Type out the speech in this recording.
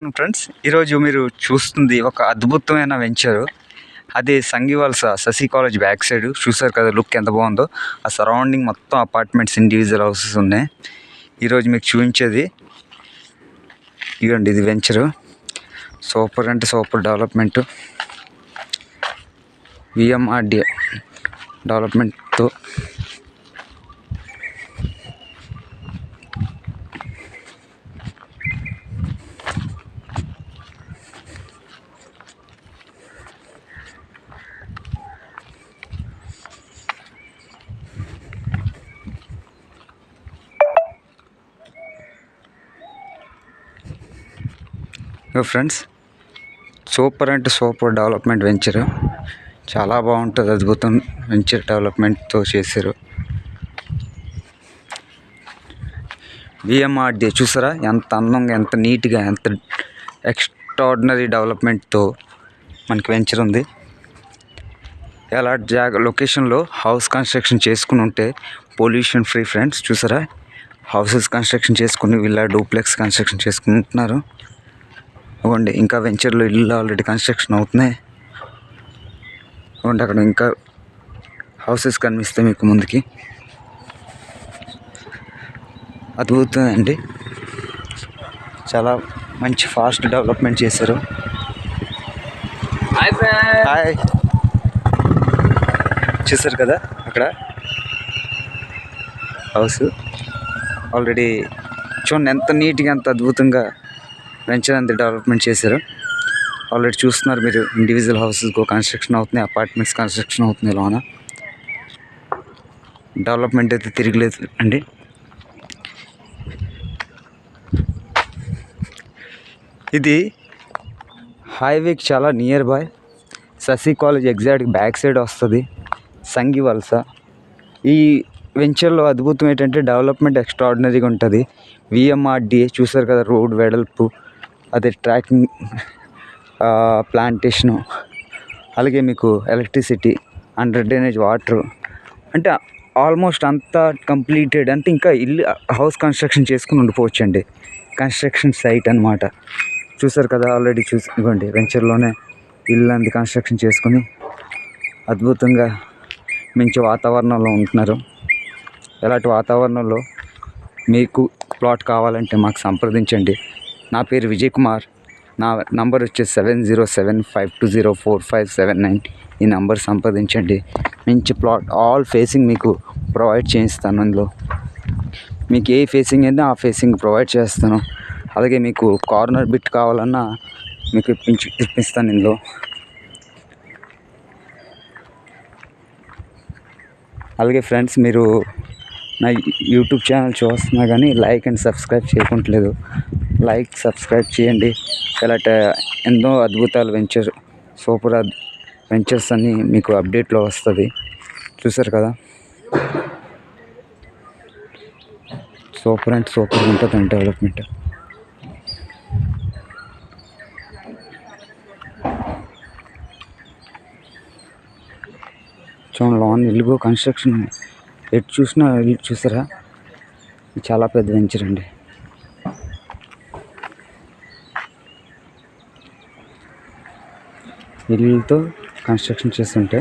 Friends, ఈరోజు మీరు చూస్తుంది ఒక అద్భుతమైన వెంచరు. అది Sangivalasa Shashi college back side. చూసారు కదా లుక్ ఎంత బాగుందో. ఆ సరౌండింగ్ మొత్తం అపార్ట్మెంట్స్, ఇండివిజువల్ హౌసెస్ ఉన్నాయి. ఈరోజు మీకు చూపించేది ఇవ్వండి, ఇది వెంచరు. సూపర్ అంటే సూపర్ డెవలప్మెంట్, విఎంఆర్డి డెవలప్మెంట్తో ఫ్రెండ్స్, సూపర్ అంటే సూపర్ డెవలప్మెంట్ వెంచరు. చాలా బాగుంటుంది, అద్భుతం వెంచర్ డెవలప్మెంట్తో చేశారు. విఎంఆర్డి చూసారా ఎంత అందంగా, ఎంత నీట్గా, ఎంత ఎక్స్ట్రాడినరీ డెవలప్మెంట్తో మనకి వెంచర్ ఉంది. ఎలా లొకేషన్లో హౌస్ కన్స్ట్రక్షన్ చేసుకుని ఉంటే పొల్యూషన్ ఫ్రీ. ఫ్రెండ్స్ చూసారా, హౌసెస్ కన్స్ట్రక్షన్ చేసుకుని విల్లా డూప్లెక్స్ కన్స్ట్రక్షన్ చేసుకుంటున్నారు. ఇవ్వండి, ఇంకా వెంచర్లో ఇల్లు ఆల్రెడీ కన్స్ట్రక్షన్ అవుతున్నాయి. ఇవ్వండి, అక్కడ ఇంకా హౌసెస్ కనిపిస్తాయి మీకు ముందుకి. అద్భుతం అండి, చాలా మంచి ఫాస్ట్ డెవలప్మెంట్ చేశారు. హాయ్, చూసారు కదా అక్కడ హౌస్ ఆల్రెడీ చూడండి ఎంత నీట్గా, ఎంత అద్భుతంగా వెంచర్ అంత డెవలప్మెంట్ చేశారు. ఆల్రెడీ చూస్తున్నారు మీరు, ఇండివిజువల్ హౌసెస్ కన్స్ట్రక్షన్ అవుతున్నాయి, అపార్ట్మెంట్స్ కన్స్ట్రక్షన్ అవుతున్నాయి. లోన డెవలప్మెంట్ అయితే తిరగలేదు అండి. ఇది హైవేకి చాలా nearby. Sashi college exact back side వస్తుంది, సంగివలస. ఈ వెంచర్లో అద్భుతం ఏంటంటే డెవలప్మెంట్ ఎక్స్ట్రాడినరీగా ఉంటుంది. విఎంఆర్డిఏ చూసారు కదా, రోడ్ వెడల్పు, అదే ట్రాకింగ్, ప్లాంటేషను, అలాగే మీకు ఎలక్ట్రిసిటీ, అండర్ డ్రైనేజ్ వాటర్, అంటే ఆల్మోస్ట్ అంతా కంప్లీటెడ్. అంటే ఇంకా ఇల్లు హౌస్ కన్స్ట్రక్షన్ చేసుకుని ఉండిపోవచ్చు అండి. కన్స్ట్రక్షన్ సైట్ అనమాట. చూసారు కదా ఆల్రెడీ చూసుకోండి, వెంచర్లోనే ఇల్లు అంది కన్స్ట్రక్షన్ చేసుకుని అద్భుతంగా మంచి వాతావరణంలో ఉంటున్నారు. ఎలాంటి వాతావరణంలో మీకు ప్లాట్ కావాలంటే మాకు సంప్రదించండి. నా పేరు విజయ్ కుమార్. నా నంబర్ వచ్చేసి 7075204579. ఈ నంబర్ సంప్రదించండి. మంచి ప్లాట్ ఆల్ ఫేసింగ్ మీకు ప్రొవైడ్ చేయిస్తాను. అందులో మీకు ఏ ఫేసింగ్ అయితే ఆ ఫేసింగ్ ప్రొవైడ్ చేస్తాను. అలాగే మీకు కార్నర్ బిట్ కావాలన్నా మీకు ఇప్పిస్తాను ఇందులో. అలాగే ఫ్రెండ్స్, మీరు నా యూట్యూబ్ ఛానల్ చూస్తున్నా కానీ లైక్ అండ్ సబ్స్క్రైబ్ చేయకుంటలేదు. లైక్, సబ్స్క్రైబ్ చేయండి. ఇలాంటి ఎన్నో అద్భుతాలు సూపర్ వెంచర్స్ అన్నీ మీకు అప్డేట్లో వస్తుంది. చూసారు కదా, సూపర్ అంటే సూపర్ ఉంటుందండి డెవలప్మెంట్. చూడండి, లాన్ ఇల్లు కన్స్ట్రక్షన్ ఎటు చూసినా ఇల్లు చూసారా, చాలా పెద్ద వెంచర్ అండి. ఇల్లుతో కన్స్ట్రక్షన్ చేస్తుంటే